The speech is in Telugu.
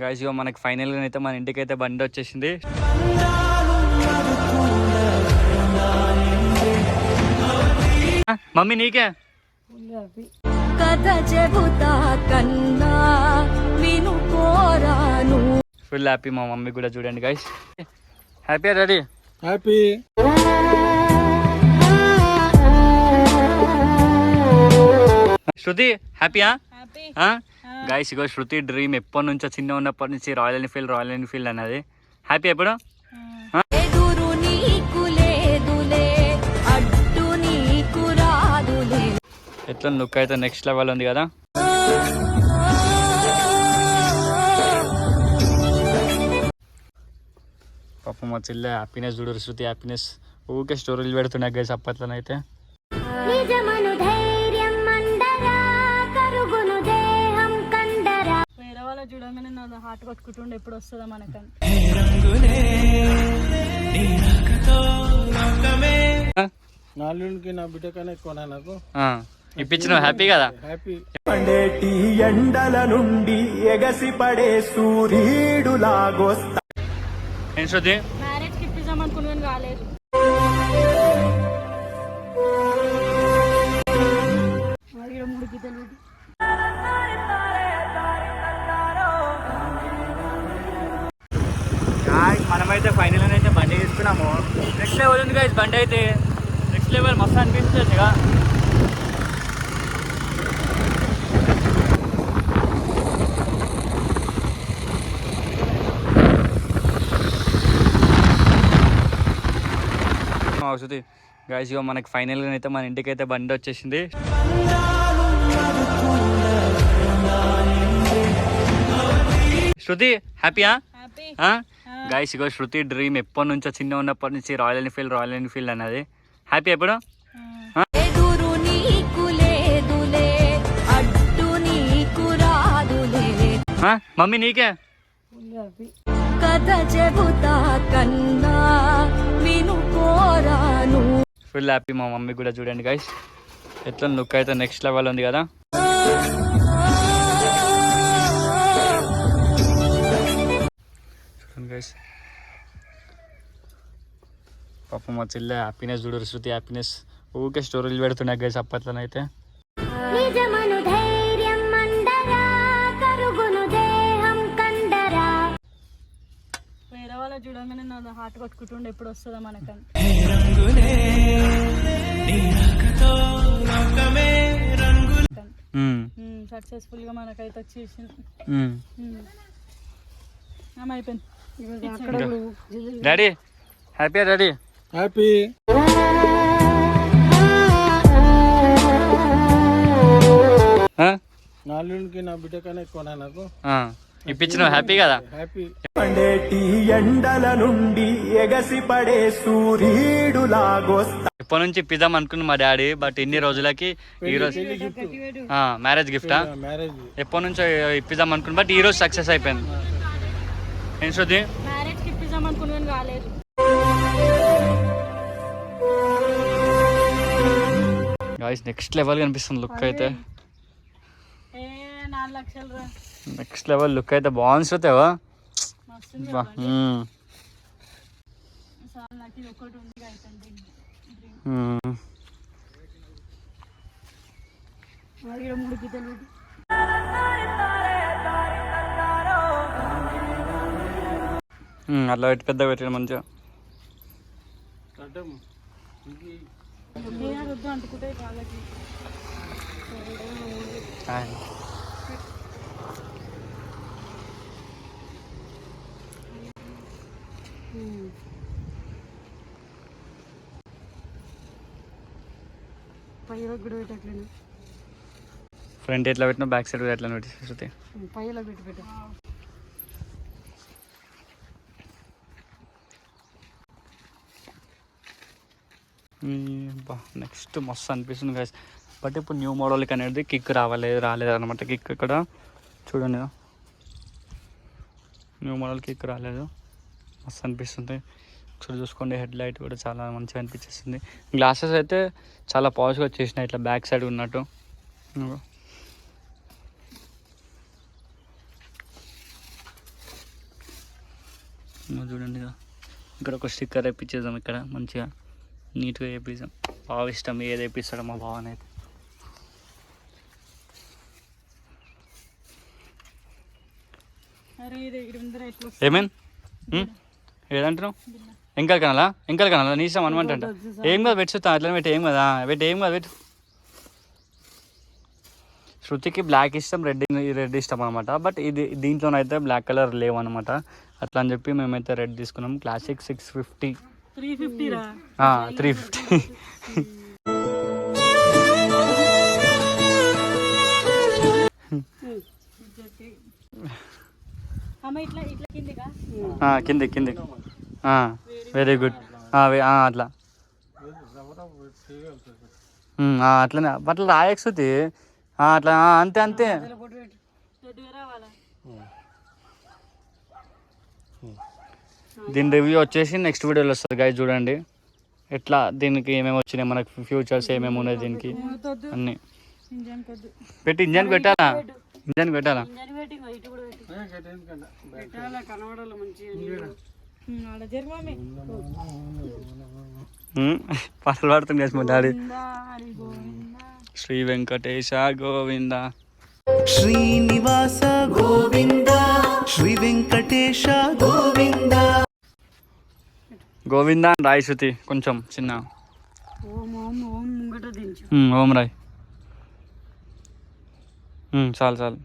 గాయ్స్ ఇగో మనకి ఫైనల్గా అయితే మన ఇంటికి అయితే బండి వచ్చేసింది. మమ్మీ నీకే ఫుల్ హ్యాపీ. మా మమ్మీ కూడా చూడండి guys. Happy ready happy. Shruti హ్యాపీయా? గాయ్స్ ఇగో శృతి డ్రీమ్ ఎప్పటి నుంచో చిన్న ఉన్నప్పటి నుంచి రాయల్ ఎన్ఫీల్డ్ అన్నది. హ్యాపీ ఎప్పుడు? ఎట్లా లుక్ అయితే నెక్స్ట్ లెవెల్ ఉంది కదా. పాపం మా చెల్లె హ్యాపీనెస్ చూడరు. శృతి హ్యాపీనెస్ ఊకే స్టోరీలు పెడుతున్నాయి గైస్ అప్పట్లోనైతే. చూడగానే నా హార్ట్ కొట్టుకుంటుండే ఎప్పుడు వస్తుందా మనకని. నాలుగుకి నా బిడ్డ కన్నా ఎక్కువ నాకు ఇప్పించిన హ్యాపీ కదా. హ్యాపీ. పండేటి ఎండల నుండి ఎగసి పడే సూర్యుడు లాగొస్తా. ఏం శృతి? మ్యారేజ్ కి ఇప్పిద్దాం అనుకున్నాను కాలేదు. మూడు గీతలు మనమైతే ఫైనల్ అయితే బండి తీసుకున్నాము. నెక్స్ట్ లెవెల్ ఉంది గాయస్. బండి అయితే నెక్స్ట్ లెవెల్ మస్తు అనిపిస్తుంది ఇక. అవుతుంది గాయస్ ఇక మనకి ఫైనల్గా అయితే మన ఇంటికి అయితే బండి వచ్చేసింది. శృతి హ్యాపీయా? గాయ్స్ ఇగో శృతి డ్రీమ్ ఎప్పటి నుంచో చిన్న ఉన్నప్పటి నుంచి రాయల్ ఎన్ఫీల్డ్ అన్నది. హ్యాపీ ఎప్పుడు? మమ్మీ నీకే ఫుల్ హ్యాపీ. మా మమ్మీ కూడా చూడండి గాయ్స్. ఎట్లా లుక్ అయితే నెక్స్ట్ లెవెల్ ఉంది కదా. గైస్ పాపం మా చెల్లె హ్యాపీనెస్ చూడరు. శృతి హ్యాపీనెస్ ఊకే స్టోరీలు పెడుతున్నాయి గైస్ అప్పట్లోనైతే. వేరే వాళ్ళ చూడగానే నా హార్ట్ కొట్టుకుంటుండే ఎప్పుడు వస్తుందా మనకని. సక్సెస్ఫుల్ గా మనకైతే వచ్చేసింది. Daddy happy? Ready happy. నాలుగుకి నా బిడ్డ కన్నా ఎక్కువ నాకు ఇప్పించిన హ్యాపీ కదా. హ్యాపీ. పండేటి ఎండల నుండి ఎగసి పడే సూర్యుడు లాగొస్తా. ఎప్పటి నుంచి ఇప్పిద్దాం అనుకున్నా మా డాడీ. బట్ ఇన్ని రోజులకి ఈ రోజు మ్యారేజ్ గిఫ్టా ఎప్పటి నుంచో ఇప్పిద్దాం అనుకున్నా. బట్ ఈ రోజు సక్సెస్ అయిపోయింది. ఏం శృతి? మ్యారేజ్ కి ఇప్పిద్దాం అనుకున్నాను కాలేదు. గాయ్స్ నెక్స్ట్ లెవెల్ కనిపిస్తుంది లుక్ అయితే. 4 లక్షలు నెక్స్ట్ లెవెల్ లుక్ అయితే బాగుంది శృతి. మూడు గీతలు అట్లా పెట్టి పెద్దగా పెట్టాడు మంచిగా. అంటుకుంటే ఫ్రంట్ ఎట్లా పెట్టినా బ్యాక్ సైడ్ ఎట్లా పెట్టి శృతి పైలో పెట్టి పెట్టు. నెక్స్ట్ మస్తు అనిపిస్తుంది గైస్. బట్ ఇప్పుడు న్యూ మోడల్కి అనేది కిక్ రాలేదు అనమాట. కిక్ ఇక్కడ చూడండి, న్యూ మోడల్ కిక్ రాలేదు. మస్తు అనిపిస్తుంది. ఒకసారి చూసుకోండి, హెడ్ లైట్ కూడా చాలా మంచిగా అనిపించేస్తుంది. గ్లాసెస్ అయితే చాలా పాజిటివ్గా వచ్చేసినాయి, ఇట్లా బ్యాక్ సైడ్ ఉన్నట్టు. చూడండి, ఇక్కడ ఒక స్టిక్కర్ వేయించేద్దాం. ఇక్కడ మంచిగా నీట్గా వేపిద్దాం. బాగా ఇష్టం ఏది వేపిస్తాడో మా బావనైతే. ఏమేన్ ఏదంటున్నావు? ఎంకల్ కనాలా నీ ఇష్టం అనమాట. ఏం కదా పెట్టుతా అట్లా పెట్టి ఏం కదా పెట్టు. శృతికి బ్లాక్ ఇష్టం, రెడ్ ఇష్టం అనమాట. బట్ దీంట్లోనైతే బ్లాక్ కలర్ లేవు అనమాట. అట్లా అని చెప్పి మేమైతే రెడ్ తీసుకున్నాం. క్లాసిక్ 650 350. కింది వెరీ గుడ్. అట్లా అట్లనే అట్లా రాయక్సుతి అట్లా అంతే. దీని రివ్యూ వచ్చేసి నెక్స్ట్ వీడియోలో వస్తుంది గైస్. చూడండి ఎట్లా దీనికి ఏమేమి వచ్చినాయి, మనకి ఫ్యూచర్స్ ఏమేమి ఉన్నాయి దీనికి అన్నీ పెట్టి. ఇంజన్ పెట్టాలా? పాటలు పాడుతుంది మా డాడీ. శ్రీ వెంకటేశ గోవింద, శ్రీనివాస గోవింద, శ్రీ వెంకటేశ గోవింద. గోవింద అని రాయి శృతి, కొంచెం చిన్న ఓం రాయ్. చాలు